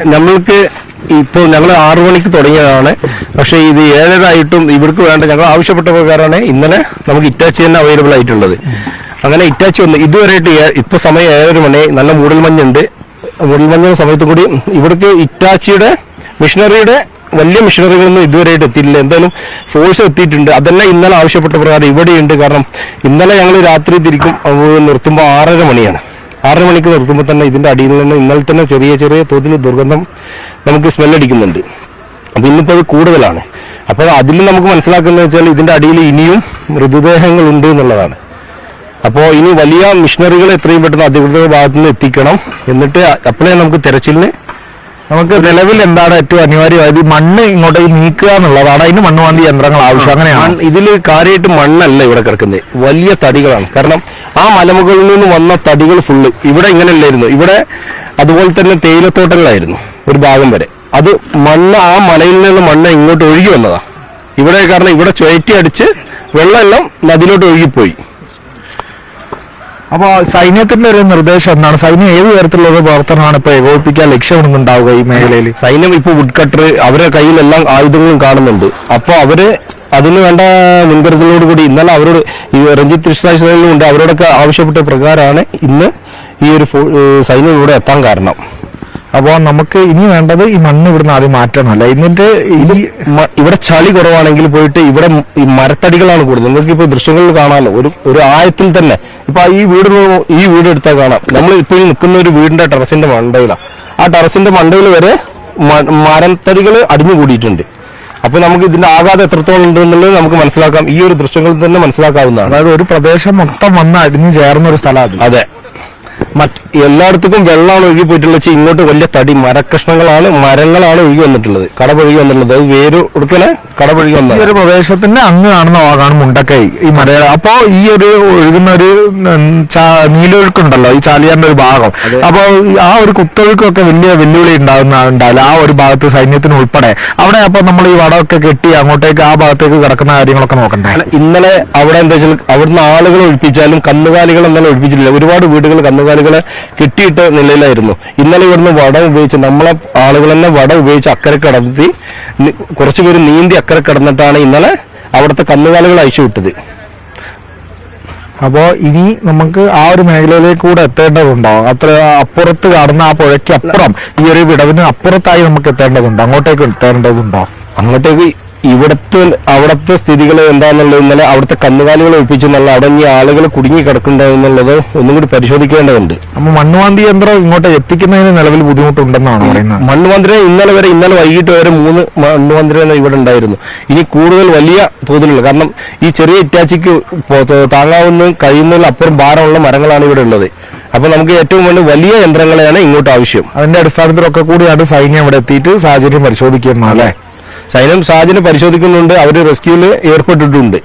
നമ്മൾക്ക് ഇപ്പോൾ ഞങ്ങൾ 6 മണിക്ക് തുടങ്ങിയതാണ്. പക്ഷേ ഇത് 7:30 ആയിട്ടും ഇവർക്ക് വേണ്ട ഞങ്ങൾ ആവശ്യപ്പെട്ട പ്രകാരമാണ് ഇന്നലെ നമുക്ക് ഇറ്റാച്ചി തന്നെ അവൈലബിൾ ആയിട്ടുള്ളത്. അങ്ങനെ ഇറ്റാച്ചി വന്ന് ഇതുവരെയായിട്ട് ഇപ്പോൾ സമയം 7:30 മണി, നല്ല മൂടൽമഞ്ഞുണ്ട്. മൂടൽമഞ്ഞ സമയത്തും കൂടി ഇവിടേക്ക് ഇറ്റാച്ചിയുടെ മെഷീനറിയുടെ വലിയ മെഷീനറികളൊന്നും ഇതുവരെയായിട്ട് എത്തിയിട്ടില്ല. എന്തായാലും ഫോഴ്സ് എത്തിയിട്ടുണ്ട്. അതെല്ലാം ഇന്നലെ ആവശ്യപ്പെട്ട പ്രകാരം ഇവിടെയുണ്ട്. കാരണം ഇന്നലെ ഞങ്ങൾ രാത്രി തിരിക്കും നിർത്തുമ്പോൾ 6:30 മണിയാണ്. 6:30 മണിക്ക് നിർത്തുമ്പോൾ തന്നെ ഇതിന്റെ അടിയിൽ നിന്ന് ഇന്നലെ തന്നെ ചെറിയ ചെറിയ തോതിൽ ദുർഗന്ധം നമുക്ക് സ്മെല്ലടിക്കുന്നുണ്ട്. അപ്പോൾ ഇന്നിപ്പോൾ അത് കൂടുതലാണ്. അപ്പോൾ അതിൽ നമുക്ക് മനസ്സിലാക്കുന്നത് വെച്ചാൽ ഇതിന്റെ അടിയിൽ ഇനിയും മൃതദേഹങ്ങളുണ്ട് എന്നുള്ളതാണ്. അപ്പോൾ ഇനി വലിയ മിഷനറികൾ എത്രയും പെട്ടെന്ന് അധികൃതരുടെ ഭാഗത്തു നിന്ന് എത്തിക്കണം. എന്നിട്ട് അപ്പോഴേ നമുക്ക് തെരച്ചിലിന് നമുക്ക് നിലവിൽ എന്താണ് ഏറ്റവും അനിവാര്യമായത്? മണ്ണ് ഇങ്ങോട്ടേക്ക് നീക്കുക എന്നുള്ളതാണ്. അതിന് മണ്ണുമാന്തി യന്ത്രങ്ങൾ ആവശ്യം. അങ്ങനെയാണ്. ഇതിൽ കാര്യമായിട്ട് മണ്ണല്ല ഇവിടെ കിടക്കുന്നത്, വലിയ തടികളാണ്. കാരണം ആ മലമുകളിൽ നിന്ന് വന്ന തടികൾ ഫുള്ള് ഇവിടെ ഇങ്ങനെയല്ലായിരുന്നു. ഇവിടെ അതുപോലെ തന്നെ തേയിലത്തോട്ടങ്ങളായിരുന്നു ഒരു ഭാഗം വരെ. അത് മണ്ണ് ആ മലയിൽ നിന്ന് മണ്ണ് ഇങ്ങോട്ട് ഒഴുകി വന്നതാ ഇവിടെ. കാരണം ഇവിടെ ചുഴറ്റി അടിച്ച് വെള്ളമെല്ലാം നദിയിലോട്ട് ഒഴുകിപ്പോയി. അപ്പോൾ സൈന്യത്തിന്റെ ഒരു നിർദ്ദേശം എന്താണ്? സൈന്യം ഏത് തരത്തിലുള്ള പ്രവർത്തനമാണ് ഇപ്പൊ ഏകോപിപ്പിക്കാൻ ലക്ഷ്യമിടുന്നുണ്ടാവുക ഈ മേഖലയിൽ? സൈന്യം ഇപ്പോൾ വുഡ് കട്ടർ അവരുടെ കയ്യിലെല്ലാം ആയുധങ്ങളും കാണുന്നുണ്ട്. അപ്പോൾ അവര് അതിന് വേണ്ട മുൻകരുതലോടുകൂടി ഇന്നലെ അവരോട് ഈ രഞ്ജിത്ത് കൃഷ്ണാശ്വരങ്ങളുണ്ട് അവരോടൊക്കെ ആവശ്യപ്പെട്ട പ്രകാരമാണ് ഇന്ന് ഈ ഒരു സൈന്യം ഇവിടെ എത്താൻ കാരണം. അപ്പോൾ നമുക്ക് ഇനി വേണ്ടത് ഈ മണ്ണ് ഇവിടുന്ന് ആദ്യം മാറ്റണമല്ല. എന്നിട്ട് ഇവിടെ ചളി കുറവാണെങ്കിൽ പോയിട്ട് ഇവിടെ ഈ മരത്തടികളാണ് കൂടുതൽ. നിങ്ങൾക്ക് ഇപ്പോൾ ദൃശ്യങ്ങളിൽ കാണാമല്ലോ, ഒരു ആയത്തിൽ തന്നെ. ഇപ്പൊ ഈ വീട് എടുത്താൽ കാണാം. നമ്മൾ ഇപ്പോൾ നിൽക്കുന്ന ഒരു വീടിന്റെ ടെറസിന്റെ മണ്ടയിലാണ്. ആ ടെറസിന്റെ മണ്ടയിൽ വരെ മരത്തടികൾ അടിഞ്ഞുകൂടിയിട്ടുണ്ട്. അപ്പൊ നമുക്ക് ഇതിന്റെ ആഘാതം എത്രത്തോളം ഉണ്ട് എന്നുള്ളത് നമുക്ക് മനസ്സിലാക്കാം. ഈ ഒരു ദൃശ്യങ്ങളിൽ തന്നെ മനസ്സിലാക്കാവുന്നതാണ്. അതായത് ഒരു പ്രദേശം മൊത്തം വന്ന് അടിഞ്ഞു ചേർന്ന ഒരു സ്ഥലമാണ്. അതെ, എല്ലായിടത്തും വെള്ളമാണ് ഒഴുകി പോയിട്ടുള്ളത്. ഇങ്ങോട്ട് വലിയ തടി മരക്കഷ്ണങ്ങളാണ്, മരങ്ങളാണ് ഒഴുകി വന്നിട്ടുള്ളത്, കടപൊഴുകി വന്നിട്ടുള്ളത്. അത് വേര് ഉടുക്കനെ കടപൊഴുകി വന്നത്. ഈ ഒരു പ്രദേശത്തിന്റെ അങ്ങ് കാണുന്ന ഭാഗമാണ് മുണ്ടക്കൈ, ഈ മലയാള. അപ്പോ ഈ ഒരു ഒഴുകുന്ന ഒരു നീലൊഴുക്കുണ്ടല്ലോ, ഈ ചാലിയാറിന്റെ ഒരു ഭാഗം. അപ്പോ ആ ഒരു കുത്തൊഴുക്കൊക്കെ വലിയ വെല്ലുവിളി ഉണ്ടാവില്ല ആ ഒരു ഭാഗത്ത് സൈന്യത്തിന് ഉൾപ്പെടെ. അവിടെ അപ്പൊ നമ്മൾ ഈ വടമൊക്കെ കെട്ടി അങ്ങോട്ടേക്ക് ആ ഭാഗത്തേക്ക് കിടക്കുന്ന കാര്യങ്ങളൊക്കെ നോക്കണ്ടേ? ഇന്നലെ അവിടെ എന്താ വെച്ചാൽ അവിടുന്ന് ആളുകൾ ഒഴിപ്പിച്ചാലും കന്നുകാലികൾ എന്നാലും ഒഴിപ്പിച്ചിട്ടില്ല. ഒരുപാട് വീടുകൾ കന്നുകാലികളെ കെട്ടിയിട്ട നിലയിലായിരുന്നു. ഇന്നലെ ഇവിടുന്ന് വടം ഉപയോഗിച്ച് നമ്മളെ ആളുകൾ തന്നെ വടം ഉപയോഗിച്ച് അക്കരെ കടത്തി കുറച്ചുപേര് നീന്തി അക്കരെ കടന്നിട്ടാണ് ഇന്നലെ അവിടുത്തെ കന്നുകാലികൾ അയച്ചു വിട്ടത്. അപ്പോ ഇനി നമുക്ക് ആ ഒരു മേഖലയിലേക്ക് കൂടെ എത്തേണ്ടതുണ്ടോ? അത്ര അപ്പുറത്ത് കാണുന്ന ആ പുഴയ്ക്ക് അപ്പുറം ഈ ഒരു വിടവിന് അപ്പുറത്തായി നമുക്ക് എത്തേണ്ടതുണ്ടോ? അങ്ങോട്ടേക്ക് എത്തേണ്ടതുണ്ടോ? അങ്ങോട്ടേക്ക് അവിടുത്തെ സ്ഥിതികൾ എന്താണെന്നുള്ളത് ഇന്നലെ അവിടുത്തെ കന്നുകാലികൾ ഒഴിപ്പിച്ചെന്നുള്ള അവിടെ ഈ ആളുകൾ കുടുങ്ങി കിടക്കുന്നുണ്ടെന്നുള്ളത് ഒന്നും കൂടി പരിശോധിക്കേണ്ടതുണ്ട്. അപ്പൊ മണ്ണുമാന്തി യന്ത്രം ഇങ്ങോട്ട് എത്തിക്കുന്നതിന് നിലവിൽ ബുദ്ധിമുട്ടുണ്ടെന്നാണ് പറയുന്നത്. മണ്ണുമാന്തിരെ ഇന്നലെ വൈകിട്ട് വരെ 3 മണ്ണുമാന്തിര ഇവിടെ ഉണ്ടായിരുന്നു. ഇനി കൂടുതൽ വലിയ തോതിലുള്ള, കാരണം ഈ ചെറിയ ഇറ്റാച്ചിക്ക് താങ്ങാവുന്ന കഴിയുന്നതിൽ അപ്പുറം ഭാരമുള്ള മരങ്ങളാണ് ഇവിടെ ഉള്ളത്. അപ്പൊ നമുക്ക് ഏറ്റവും വലിയ യന്ത്രങ്ങളെയാണ് ഇങ്ങോട്ട് ആവശ്യം. അതിന്റെ അടിസ്ഥാനത്തിലൊക്കെ കൂടിയാണ് സൈന്യം ഇവിടെ എത്തിയിട്ട് സാഹചര്യം പരിശോധിക്കുന്നത് അല്ലേ? സൈന്യം സാഹചര്യം പരിശോധിക്കുന്നുണ്ട്. അവർ റെസ്ക്യൂവിൽ ഏർപ്പെട്ടിട്ടുണ്ട്.